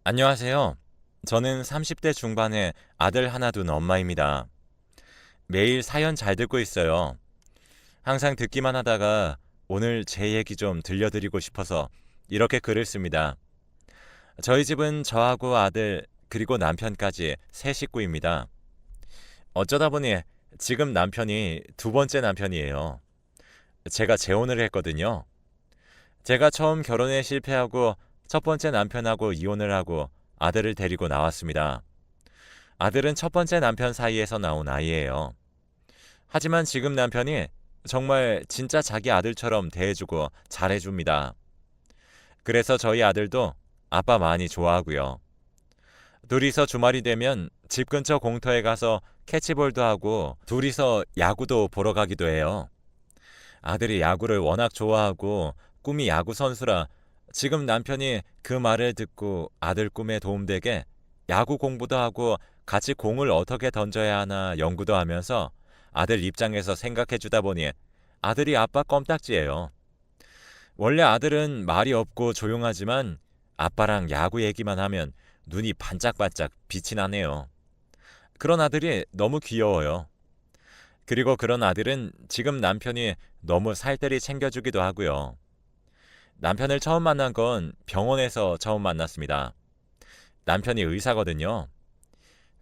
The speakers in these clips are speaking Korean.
안녕하세요. 저는 30대 중반의 아들 하나 둔 엄마입니다. 매일 사연 잘 듣고 있어요. 항상 듣기만 하다가 오늘 제 얘기 좀 들려드리고 싶어서 이렇게 글을 씁니다. 저희 집은 저하고 아들 그리고 남편까지 세 식구입니다. 어쩌다 보니 지금 남편이 두 번째 남편이에요. 제가 재혼을 했거든요. 제가 처음 결혼에 실패하고 첫 번째 남편하고 이혼을 하고 아들을 데리고 나왔습니다. 아들은 첫 번째 남편 사이에서 나온 아이예요. 하지만 지금 남편이 정말 진짜 자기 아들처럼 대해주고 잘해줍니다. 그래서 저희 아들도 아빠 많이 좋아하고요. 둘이서 주말이 되면 집 근처 공터에 가서 캐치볼도 하고 둘이서 야구도 보러 가기도 해요. 아들이 야구를 워낙 좋아하고 꿈이 야구 선수라 지금 남편이 그 말을 듣고 아들 꿈에 도움되게 야구 공부도 하고 같이 공을 어떻게 던져야 하나 연구도 하면서 아들 입장에서 생각해 주다 보니 아들이 아빠 껌딱지예요. 원래 아들은 말이 없고 조용하지만 아빠랑 야구 얘기만 하면 눈이 반짝반짝 빛이 나네요. 그런 아들이 너무 귀여워요. 그리고 그런 아들은 지금 남편이 너무 살뜰히 챙겨주기도 하고요. 남편을 처음 만난 건 병원에서 처음 만났습니다. 남편이 의사거든요.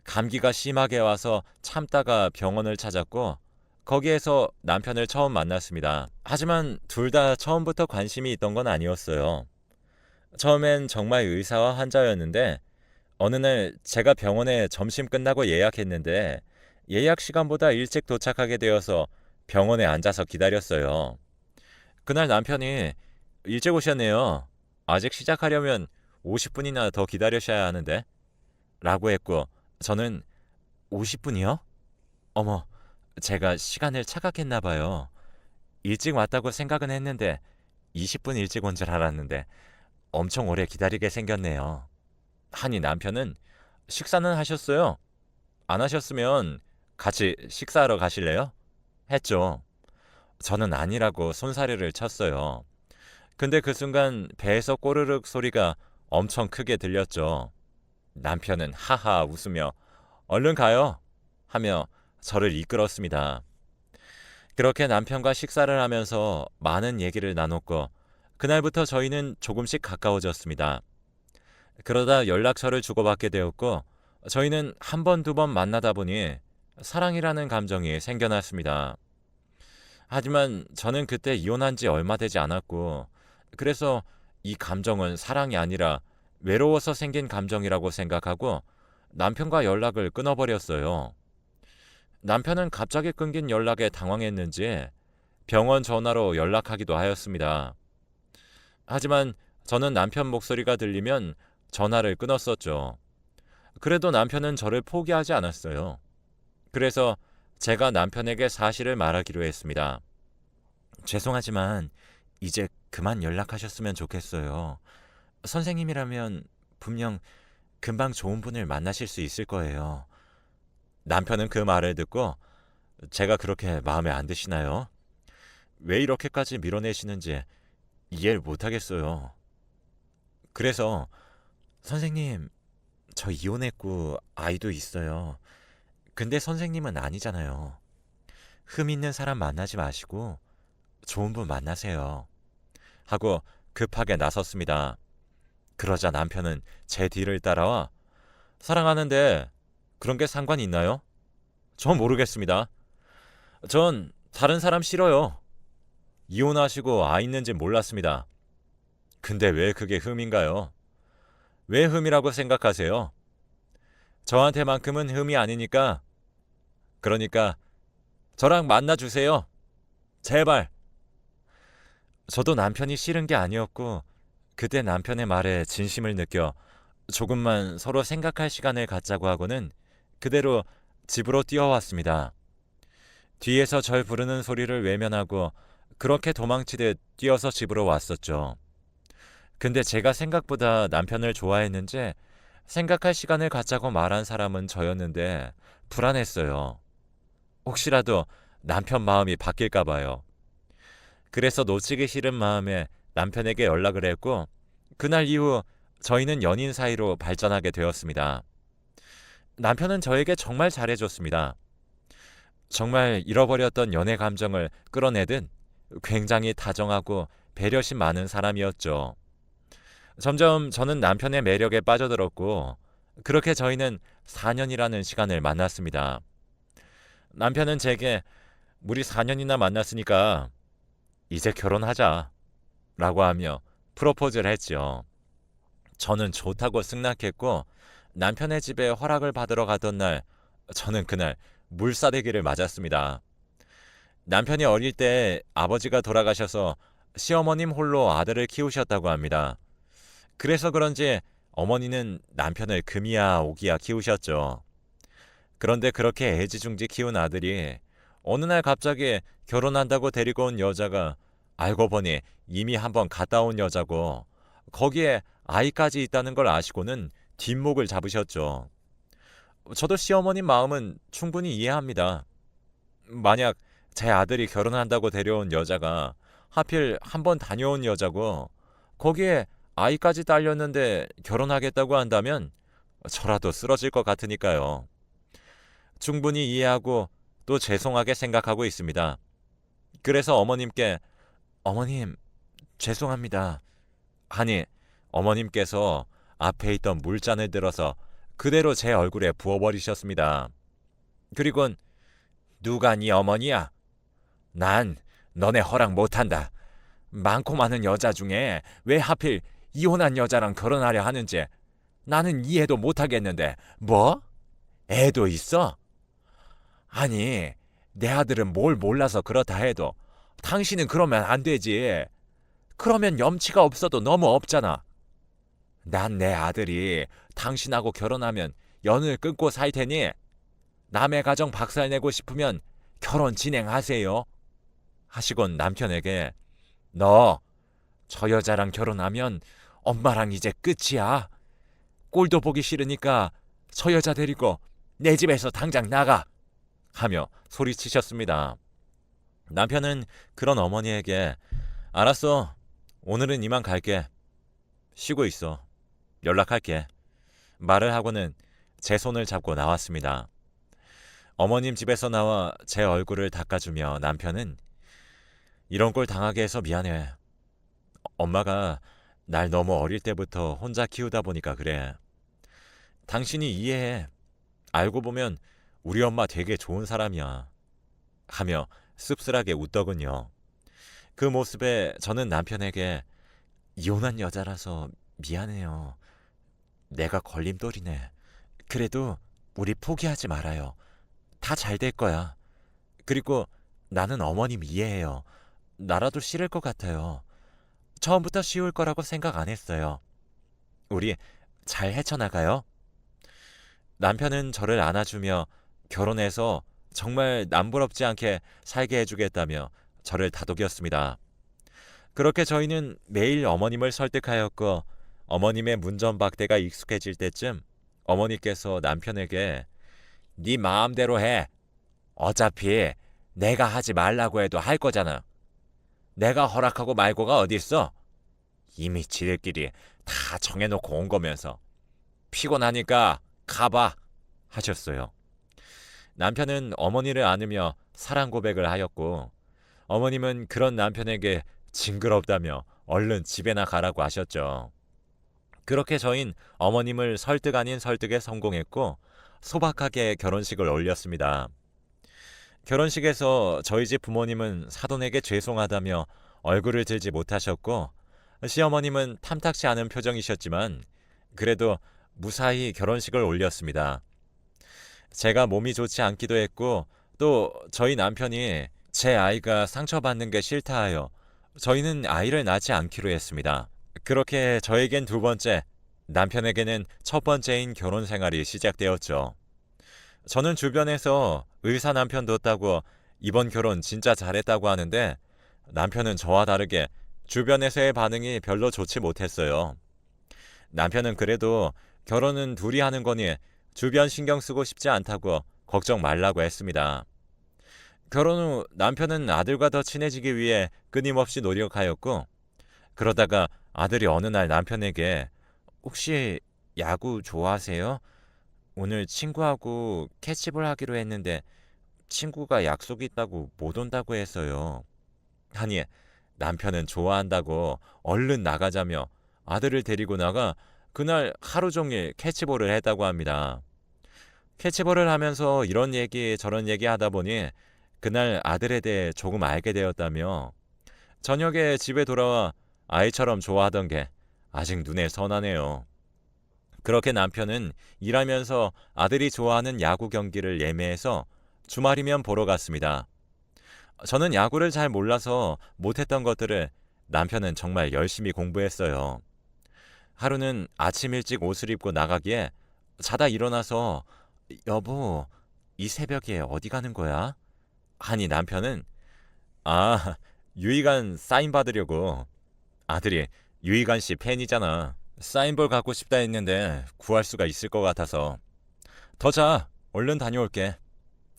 감기가 심하게 와서 참다가 병원을 찾았고 거기에서 남편을 처음 만났습니다. 하지만 둘 다 처음부터 관심이 있던 건 아니었어요. 처음엔 정말 의사와 환자였는데 어느 날 제가 병원에 점심 끝나고 예약했는데 예약 시간보다 일찍 도착하게 되어서 병원에 앉아서 기다렸어요. 그날 남편이 일찍 오셨네요. 아직 시작하려면 50분이나 더 기다리셔야 하는데 라고 했고 저는 50분이요? 어머, 제가 시간을 착각했나 봐요. 일찍 왔다고 생각은 했는데 20분 일찍 온 줄 알았는데 엄청 오래 기다리게 생겼네요. 하니 남편은 식사는 하셨어요? 안 하셨으면 같이 식사하러 가실래요? 했죠. 저는 아니라고 손사래를 쳤어요. 근데 그 순간 배에서 꼬르륵 소리가 엄청 크게 들렸죠. 남편은 하하 웃으며 얼른 가요 하며 저를 이끌었습니다. 그렇게 남편과 식사를 하면서 많은 얘기를 나눴고 그날부터 저희는 조금씩 가까워졌습니다. 그러다 연락처를 주고받게 되었고 저희는 한 번, 두 번 만나다 보니 사랑이라는 감정이 생겨났습니다. 하지만 저는 그때 이혼한 지 얼마 되지 않았고 그래서 이 감정은 사랑이 아니라 외로워서 생긴 감정이라고 생각하고 남편과 연락을 끊어버렸어요. 남편은 갑자기 끊긴 연락에 당황했는지 병원 전화로 연락하기도 하였습니다. 하지만 저는 남편 목소리가 들리면 전화를 끊었었죠. 그래도 남편은 저를 포기하지 않았어요. 그래서 제가 남편에게 사실을 말하기로 했습니다. 죄송하지만 이제 그만 연락하셨으면 좋겠어요. 선생님이라면 분명 금방 좋은 분을 만나실 수 있을 거예요. 남편은 그 말을 듣고 제가 그렇게 마음에 안 드시나요? 왜 이렇게까지 밀어내시는지 이해를 못하겠어요. 그래서 선생님, 저 이혼했고 아이도 있어요. 근데 선생님은 아니잖아요. 흠 있는 사람 만나지 마시고 좋은 분 만나세요. 하고 급하게 나섰습니다. 그러자 남편은 제 뒤를 따라와 사랑하는데 그런 게 상관이 있나요? 전 모르겠습니다. 전 다른 사람 싫어요. 이혼하시고 아이 있는지 몰랐습니다. 근데 왜 그게 흠인가요? 왜 흠이라고 생각하세요? 저한테만큼은 흠이 아니니까. 그러니까 저랑 만나주세요. 제발. 저도 남편이 싫은 게 아니었고 그때 남편의 말에 진심을 느껴 조금만 서로 생각할 시간을 갖자고 하고는 그대로 집으로 뛰어왔습니다. 뒤에서 절 부르는 소리를 외면하고 그렇게 도망치듯 뛰어서 집으로 왔었죠. 근데 제가 생각보다 남편을 좋아했는지 생각할 시간을 갖자고 말한 사람은 저였는데 불안했어요. 혹시라도 남편 마음이 바뀔까 봐요. 그래서 놓치기 싫은 마음에 남편에게 연락을 했고 그날 이후 저희는 연인 사이로 발전하게 되었습니다. 남편은 저에게 정말 잘해줬습니다. 정말 잃어버렸던 연애 감정을 끌어내듯 굉장히 다정하고 배려심 많은 사람이었죠. 점점 저는 남편의 매력에 빠져들었고, 그렇게 저희는 4년이라는 시간을 만났습니다. 남편은 제게 우리 4년이나 만났으니까 이제 결혼하자 라고 하며 프로포즈를 했죠. 저는 좋다고 승낙했고, 남편의 집에 허락을 받으러 가던 날, 저는 그날 물사대기를 맞았습니다. 남편이 어릴 때 아버지가 돌아가셔서 시어머님 홀로 아들을 키우셨다고 합니다. 그래서 그런지 어머니는 남편을 금이야 오기야 키우셨죠. 그런데 그렇게 애지중지 키운 아들이 어느 날 갑자기 결혼한다고 데리고 온 여자가 알고 보니 이미 한번 갔다 온 여자고, 거기에 아이까지 있다는 걸 아시고는 뒷목을 잡으셨죠. 저도 시어머님 마음은 충분히 이해합니다. 만약 제 아들이 결혼한다고 데려온 여자가 하필 한번 다녀온 여자고, 거기에 아이까지 딸렸는데 결혼하겠다고 한다면 저라도 쓰러질 것 같으니까요. 충분히 이해하고 또 죄송하게 생각하고 있습니다. 그래서 어머님께 어머님 죄송합니다 하니, 어머님께서 앞에 있던 물잔을 들어서 그대로 제 얼굴에 부어버리셨습니다. 그리곤 누가 네 어머니야? 난 너네 허락 못한다. 많고 많은 여자 중에 왜 하필 이혼한 여자랑 결혼하려 하는지 나는 이해도 못하겠는데. 뭐? 애도 있어? 아니, 내 아들은 뭘 몰라서 그렇다 해도 당신은 그러면 안 되지. 그러면 염치가 없어도 너무 없잖아. 난 내 아들이 당신하고 결혼하면 연을 끊고 살 테니 남의 가정 박살내고 싶으면 결혼 진행하세요 하시곤 남편에게 너 저 여자랑 결혼하면 엄마랑 이제 끝이야. 꼴도 보기 싫으니까 저 여자 데리고 내 집에서 당장 나가 하며 소리치셨습니다. 남편은 그런 어머니에게 알았어, 오늘은 이만 갈게. 쉬고 있어. 연락할게. 말을 하고는 제 손을 잡고 나왔습니다. 어머님 집에서 나와 제 얼굴을 닦아주며 남편은 이런 꼴 당하게 해서 미안해. 엄마가 날 너무 어릴 때부터 혼자 키우다 보니까 그래. 당신이 이해해. 알고 보면 우리 엄마 되게 좋은 사람이야. 하며 씁쓸하게 웃더군요. 그 모습에 저는 남편에게 이혼한 여자라서 미안해요. 내가 걸림돌이네. 그래도 우리 포기하지 말아요. 다 잘 될 거야. 그리고 나는 어머님 이해해요. 나라도 싫을 것 같아요. 처음부터 쉬울 거라고 생각 안 했어요. 우리 잘 헤쳐나가요. 남편은 저를 안아주며 결혼해서 정말 남부럽지 않게 살게 해주겠다며 저를 다독였습니다. 그렇게 저희는 매일 어머님을 설득하였고, 어머님의 문전박대가 익숙해질 때쯤 어머니께서 남편에게 네 마음대로 해. 어차피 내가 하지 말라고 해도 할 거잖아. 내가 허락하고 말고가 어딨어? 이미 지들끼리 다 정해놓고 온 거면서. 피곤하니까 가봐 하셨어요. 남편은 어머니를 안으며 사랑 고백을 하였고, 어머님은 그런 남편에게 징그럽다며 얼른 집에나 가라고 하셨죠. 그렇게 저흰 어머님을 설득 아닌 설득에 성공했고 소박하게 결혼식을 올렸습니다. 결혼식에서 저희 집 부모님은 사돈에게 죄송하다며 얼굴을 들지 못하셨고, 시어머님은 탐탁치 않은 표정이셨지만 그래도 무사히 결혼식을 올렸습니다. 제가 몸이 좋지 않기도 했고, 또 저희 남편이 제 아이가 상처받는 게 싫다 하여 저희는 아이를 낳지 않기로 했습니다. 그렇게 저에겐 두 번째, 남편에게는 첫 번째인 결혼 생활이 시작되었죠. 저는 주변에서 의사 남편 뒀다고 이번 결혼 진짜 잘했다고 하는데, 남편은 저와 다르게 주변에서의 반응이 별로 좋지 못했어요. 남편은 그래도 결혼은 둘이 하는 거니 주변 신경 쓰고 싶지 않다고 걱정 말라고 했습니다. 결혼 후 남편은 아들과 더 친해지기 위해 끊임없이 노력하였고, 그러다가 아들이 어느 날 남편에게 혹시 야구 좋아하세요? 오늘 친구하고 캐치볼 하기로 했는데 친구가 약속이 있다고 못 온다고 했어요. 아니, 남편은 좋아한다고 얼른 나가자며 아들을 데리고 나가 그날 하루 종일 캐치볼을 했다고 합니다. 캐치볼을 하면서 이런 얘기 저런 얘기 하다 보니 그날 아들에 대해 조금 알게 되었다며 저녁에 집에 돌아와 아이처럼 좋아하던 게 아직 눈에 선하네요. 그렇게 남편은 일하면서 아들이 좋아하는 야구 경기를 예매해서 주말이면 보러 갔습니다. 저는 야구를 잘 몰라서 못했던 것들을 남편은 정말 열심히 공부했어요. 하루는 아침 일찍 옷을 입고 나가기에 자다 일어나서 여보, 이 새벽에 어디 가는 거야? 하니 남편은 아, 유희관 사인 받으려고. 아들이 유희관 씨 팬이잖아. 사인볼 갖고 싶다 했는데 구할 수가 있을 것 같아서. 더 자, 얼른 다녀올게.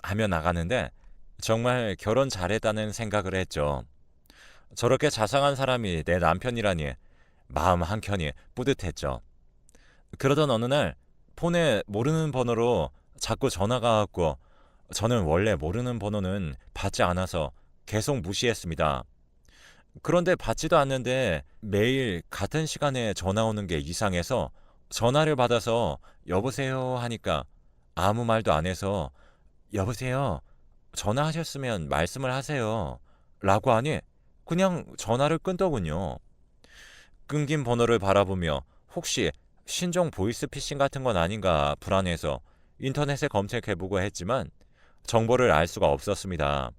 하며 나가는데 정말 결혼 잘했다는 생각을 했죠. 저렇게 자상한 사람이 내 남편이라니 마음 한켠이 뿌듯했죠. 그러던 어느 날 폰에 모르는 번호로 자꾸 전화가 왔고 저는 원래 모르는 번호는 받지 않아서 계속 무시했습니다. 그런데 받지도 않는데 매일 같은 시간에 전화 오는 게 이상해서 전화를 받아서 여보세요 하니까 아무 말도 안 해서 여보세요 전화하셨으면 말씀을 하세요 라고 하니 그냥 전화를 끊더군요. 끊긴 번호를 바라보며 혹시 신종 보이스피싱 같은 건 아닌가 불안해서 인터넷에 검색해보고 했지만 정보를 알 수가 없었습니다.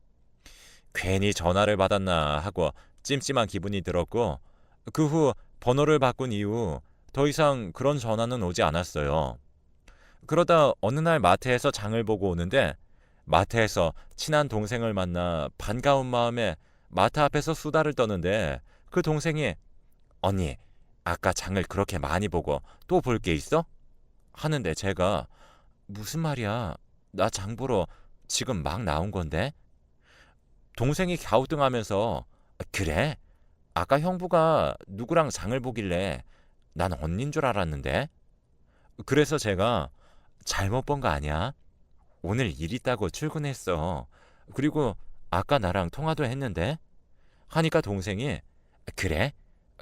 괜히 전화를 받았나 하고 찜찜한 기분이 들었고 그 후 번호를 바꾼 이후 더 이상 그런 전화는 오지 않았어요. 그러다 어느 날 마트에서 장을 보고 오는데 마트에서 친한 동생을 만나 반가운 마음에 마트 앞에서 수다를 떠는데 그 동생이 언니 아까 장을 그렇게 많이 보고 또 볼 게 있어? 하는데 제가 무슨 말이야 나 장 보러 지금 막 나온 건데 동생이 갸우뚱하면서 그래? 아까 형부가 누구랑 장을 보길래 난 언닌 줄 알았는데 그래서 제가 잘못 본 거 아니야? 오늘 일 있다고 출근했어. 그리고 아까 나랑 통화도 했는데 하니까 동생이 그래?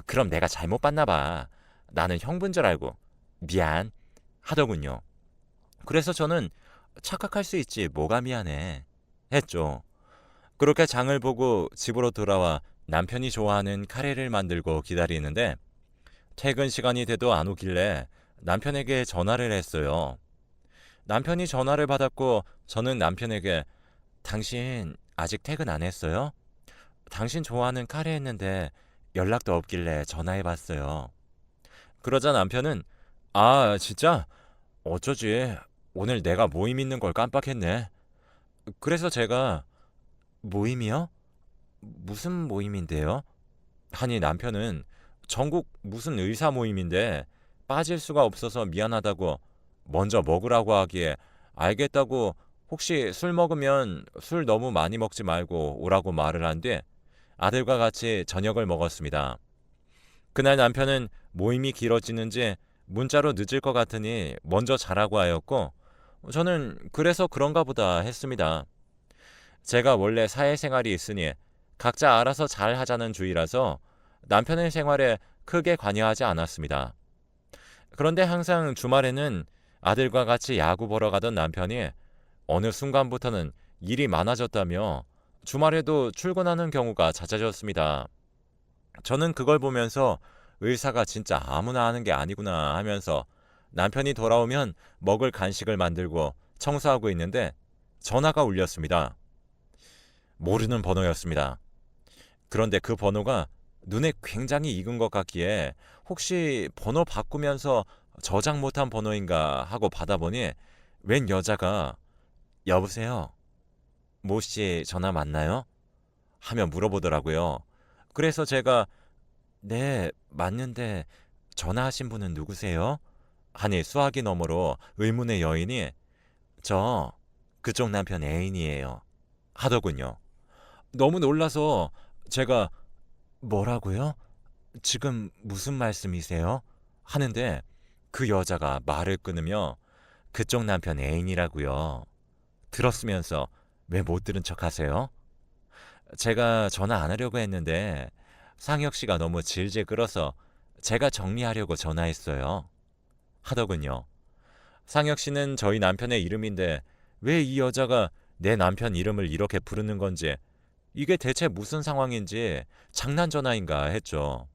그럼 내가 잘못 봤나 봐. 나는 형부인 줄 알고 미안 하더군요. 그래서 저는 착각할 수 있지 뭐가 미안해 했죠. 그렇게 장을 보고 집으로 돌아와 남편이 좋아하는 카레를 만들고 기다리는데 퇴근 시간이 돼도 안 오길래 남편에게 전화를 했어요. 남편이 전화를 받았고 저는 남편에게 당신 아직 퇴근 안 했어요? 당신 좋아하는 카레 했는데 연락도 없길래 전화해봤어요. 그러자 남편은 아 진짜? 어쩌지 오늘 내가 모임 있는 걸 깜빡했네. 그래서 제가 모임이요? 무슨 모임인데요? 하니 남편은 전국 무슨 의사 모임인데 빠질 수가 없어서 미안하다고 먼저 먹으라고 하기에 알겠다고 혹시 술 먹으면 술 너무 많이 먹지 말고 오라고 말을 한 뒤 아들과 같이 저녁을 먹었습니다. 그날 남편은 모임이 길어지는지 문자로 늦을 것 같으니 먼저 자라고 하였고 저는 그래서 그런가 보다 했습니다. 제가 원래 사회생활이 있으니 각자 알아서 잘 하자는 주의라서 남편의 생활에 크게 관여하지 않았습니다. 그런데 항상 주말에는 아들과 같이 야구 보러 가던 남편이 어느 순간부터는 일이 많아졌다며 주말에도 출근하는 경우가 잦아졌습니다. 저는 그걸 보면서 의사가 진짜 아무나 하는 게 아니구나 하면서 남편이 돌아오면 먹을 간식을 만들고 청소하고 있는데 전화가 울렸습니다. 모르는 번호였습니다. 그런데 그 번호가 눈에 굉장히 익은 것 같기에 혹시 번호 바꾸면서 저장 못한 번호인가 하고 받아보니 웬 여자가 여보세요? 모 씨 전화 맞나요? 하며 물어보더라고요. 그래서 제가 네, 맞는데 전화하신 분은 누구세요? 하니 수화기 너머로 의문의 여인이 저 그쪽 남편 애인이에요. 하더군요. 너무 놀라서 제가 뭐라고요? 지금 무슨 말씀이세요? 하는데 그 여자가 말을 끊으며 그쪽 남편 애인이라고요. 들었으면서 왜 못 들은 척 하세요? 제가 전화 안 하려고 했는데 상혁 씨가 너무 질질 끌어서 제가 정리하려고 전화했어요. 하더군요. 상혁 씨는 저희 남편의 이름인데 왜 이 여자가 내 남편 이름을 이렇게 부르는 건지, 이게 대체 무슨 상황인지 장난 전화인가 했죠.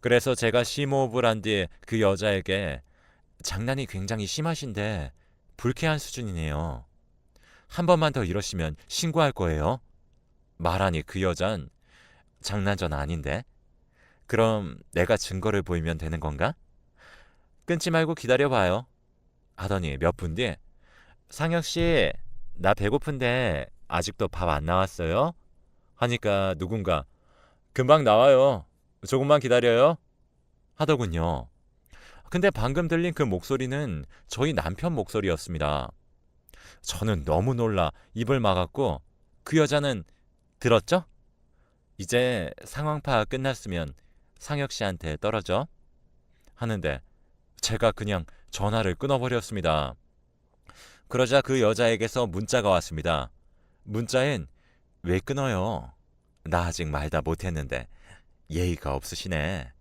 그래서 제가 심호흡을 한 뒤 그 여자에게 장난이 굉장히 심하신데 불쾌한 수준이네요. 한 번만 더 이러시면 신고할 거예요. 말하니 그 여잔 장난 전화 아닌데? 그럼 내가 증거를 보이면 되는 건가? 끊지 말고 기다려봐요. 하더니 몇 분 뒤 상혁 씨, 나 배고픈데 아직도 밥 안 나왔어요? 하니까 누군가 금방 나와요. 조금만 기다려요. 하더군요. 근데 방금 들린 그 목소리는 저희 남편 목소리였습니다. 저는 너무 놀라 입을 막았고 그 여자는 들었죠? 이제 상황 파악 끝났으면 상혁 씨한테 떨어져. 하는데 제가 그냥 전화를 끊어버렸습니다. 그러자 그 여자에게서 문자가 왔습니다. 문자엔 왜 끊어요? 나 아직 말 다 못했는데 예의가 없으시네.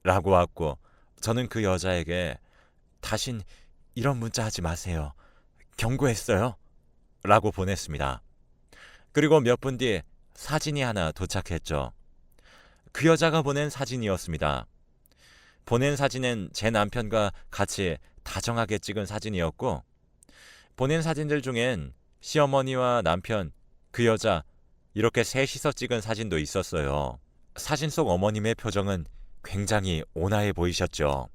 라고 왔고 저는 그 여자에게 다신 이런 문자 하지 마세요. 경고했어요. 라고 보냈습니다. 그리고 몇 분 뒤 사진이 하나 도착했죠. 그 여자가 보낸 사진이었습니다. 보낸 사진은 제 남편과 같이 다정하게 찍은 사진이었고 보낸 사진들 중엔 시어머니와 남편, 그 여자 이렇게 셋이서 찍은 사진도 있었어요. 사진 속 어머님의 표정은 굉장히 온화해 보이셨죠.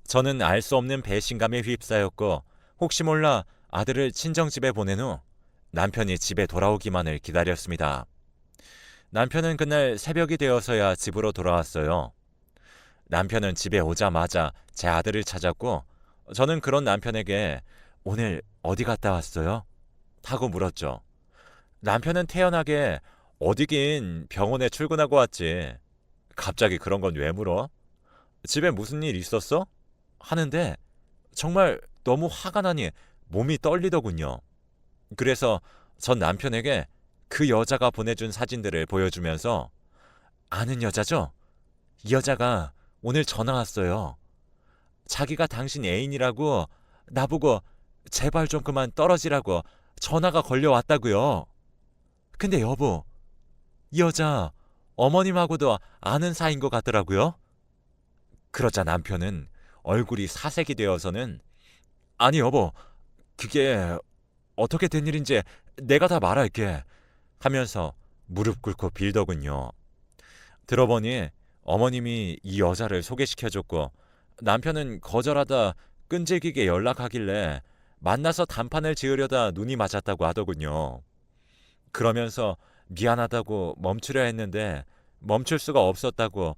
저는 알 수 없는 배신감에 휩싸였고 혹시 몰라 아들을 친정집에 보낸 후 남편이 집에 돌아오기만을 기다렸습니다. 남편은 그날 새벽이 되어서야 집으로 돌아왔어요. 남편은 집에 오자마자 제 아들을 찾았고 저는 그런 남편에게 오늘 어디 갔다 왔어요? 하고 물었죠. 남편은 태연하게 어디긴 병원에 출근하고 왔지. 갑자기 그런 건 왜 물어? 집에 무슨 일 있었어? 하는데 정말 너무 화가 나니 몸이 떨리더군요. 그래서 전 남편에게 그 여자가 보내준 사진들을 보여주면서 아는 여자죠? 이 여자가 오늘 전화 왔어요. 자기가 당신 애인이라고 나보고 제발 좀 그만 떨어지라고 전화가 걸려왔다고요. 근데 여보, 이 여자 어머님하고도 아는 사이인 것 같더라고요. 그러자 남편은 얼굴이 사색이 되어서는 아니 여보, 그게 어떻게 된 일인지 내가 다 말할게 하면서 무릎 꿇고 빌더군요. 들어보니 어머님이 이 여자를 소개시켜줬고 남편은 거절하다 끈질기게 연락하길래 만나서 단판을 지으려다 눈이 맞았다고 하더군요. 그러면서 미안하다고 멈추려 했는데 멈출 수가 없었다고,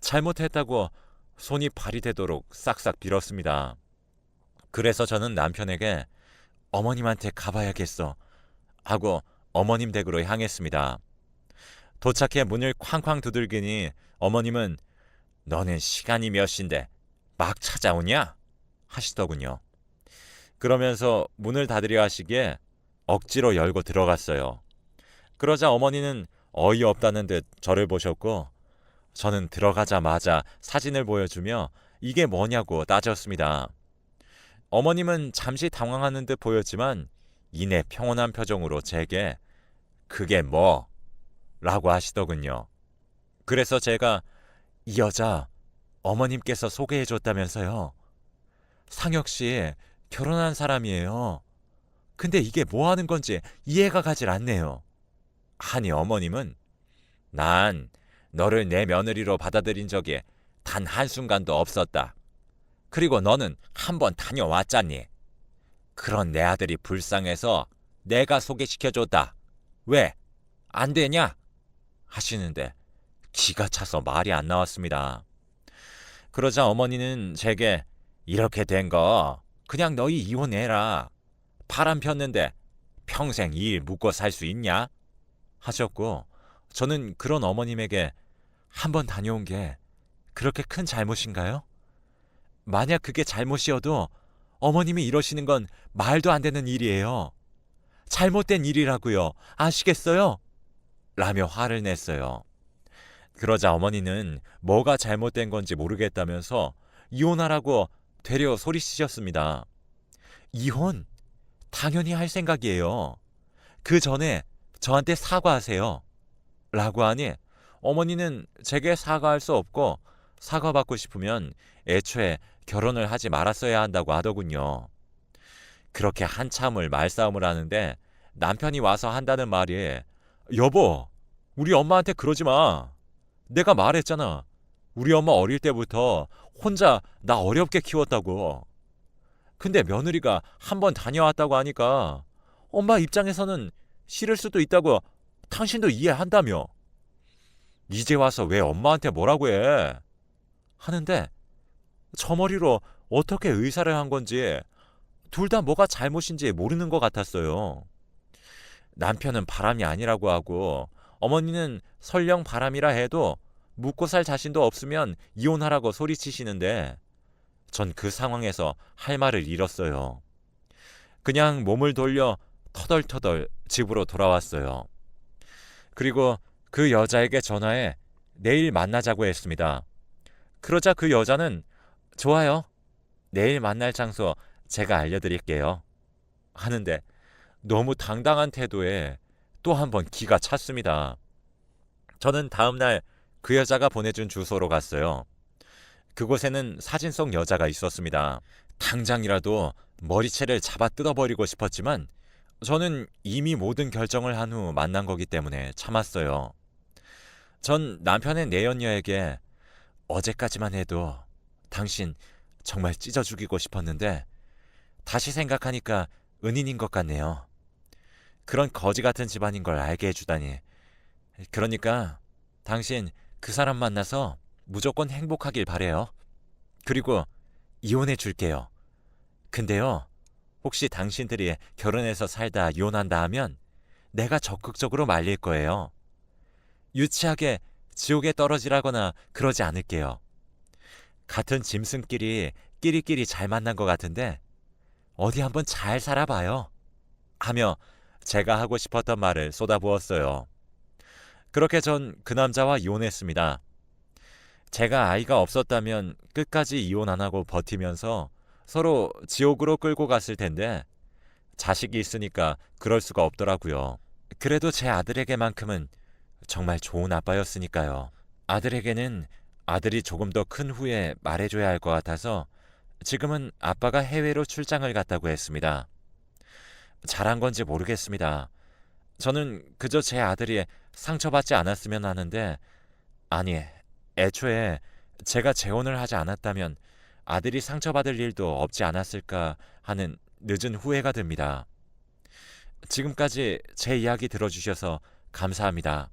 잘못했다고 손이 발이 되도록 싹싹 빌었습니다. 그래서 저는 남편에게 어머님한테 가봐야겠어 하고 어머님 댁으로 향했습니다. 도착해 문을 쾅쾅 두들기니 어머님은 너는 시간이 몇 시인데 막 찾아오냐? 하시더군요. 그러면서 문을 닫으려 하시기에 억지로 열고 들어갔어요. 그러자 어머니는 어이없다는 듯 저를 보셨고 저는 들어가자마자 사진을 보여주며 이게 뭐냐고 따졌습니다. 어머님은 잠시 당황하는 듯 보였지만 이내 평온한 표정으로 제게 그게 뭐? 라고 하시더군요. 그래서 제가 이 여자 어머님께서 소개해줬다면서요. 상혁 씨 결혼한 사람이에요. 근데 이게 뭐 하는 건지 이해가 가질 않네요. 하니 어머님은 난 너를 내 며느리로 받아들인 적이 단 한순간도 없었다. 그리고 너는 한번 다녀왔잖니. 그런 내 아들이 불쌍해서 내가 소개시켜줬다. 왜? 안 되냐? 하시는데 기가 차서 말이 안 나왔습니다. 그러자 어머니는 제게 이렇게 된 거 그냥 너희 이혼해라. 바람 폈는데 평생 이 일 묵고 살 수 있냐? 하셨고 저는 그런 어머님에게 한번 다녀온 게 그렇게 큰 잘못인가요? 만약 그게 잘못이어도 어머님이 이러시는 건 말도 안 되는 일이에요. 잘못된 일이라고요. 아시겠어요? 라며 화를 냈어요. 그러자 어머니는 뭐가 잘못된 건지 모르겠다면서 이혼하라고 되려 소리치셨습니다. 이혼? 당연히 할 생각이에요. 그 전에 저한테 사과하세요. 라고 하니 어머니는 제게 사과할 수 없고 사과받고 싶으면 애초에 결혼을 하지 말았어야 한다고 하더군요. 그렇게 한참을 말싸움을 하는데 남편이 와서 한다는 말이 여보, 우리 엄마한테 그러지 마. 내가 말했잖아. 우리 엄마 어릴 때부터 혼자 나 어렵게 키웠다고. 근데 며느리가 한번 다녀왔다고 하니까 엄마 입장에서는 싫을 수도 있다고 당신도 이해한다며. 이제 와서 왜 엄마한테 뭐라고 해? 하는데 저 머리로 어떻게 의사를 한 건지 둘 다 뭐가 잘못인지 모르는 것 같았어요. 남편은 바람이 아니라고 하고 어머니는 설령 바람이라 해도 묵고 살 자신도 없으면 이혼하라고 소리치시는데 전 그 상황에서 할 말을 잃었어요. 그냥 몸을 돌려 터덜터덜 집으로 돌아왔어요. 그리고 그 여자에게 전화해 내일 만나자고 했습니다. 그러자 그 여자는 좋아요. 내일 만날 장소 제가 알려드릴게요. 하는데 너무 당당한 태도에 또 한 번 기가 찼습니다. 저는 다음날 그 여자가 보내준 주소로 갔어요. 그곳에는 사진 속 여자가 있었습니다. 당장이라도 머리채를 잡아 뜯어버리고 싶었지만 저는 이미 모든 결정을 한 후 만난 거기 때문에 참았어요. 전 남편의 내연녀에게 어제까지만 해도 당신 정말 찢어 죽이고 싶었는데 다시 생각하니까 은인인 것 같네요. 그런 거지 같은 집안인 걸 알게 해주다니. 그러니까 당신 그 사람 만나서 무조건 행복하길 바래요. 그리고 이혼해 줄게요. 근데요, 혹시 당신들이 결혼해서 살다 이혼한다 하면 내가 적극적으로 말릴 거예요. 유치하게 지옥에 떨어지라거나 그러지 않을게요. 같은 짐승끼리 끼리끼리 잘 만난 것 같은데 어디 한번 잘 살아봐요. 하며 제가 하고 싶었던 말을 쏟아부었어요. 그렇게 전 그 남자와 이혼했습니다. 제가 아이가 없었다면 끝까지 이혼 안 하고 버티면서 서로 지옥으로 끌고 갔을 텐데 자식이 있으니까 그럴 수가 없더라고요. 그래도 제 아들에게만큼은 정말 좋은 아빠였으니까요. 아들에게는 아들이 조금 더 큰 후에 말해줘야 할 것 같아서 지금은 아빠가 해외로 출장을 갔다고 했습니다. 잘한 건지 모르겠습니다. 저는 그저 제 아들이 상처받지 않았으면 하는데, 아니, 애초에 제가 재혼을 하지 않았다면 아들이 상처받을 일도 없지 않았을까 하는 늦은 후회가 듭니다. 지금까지 제 이야기 들어주셔서 감사합니다.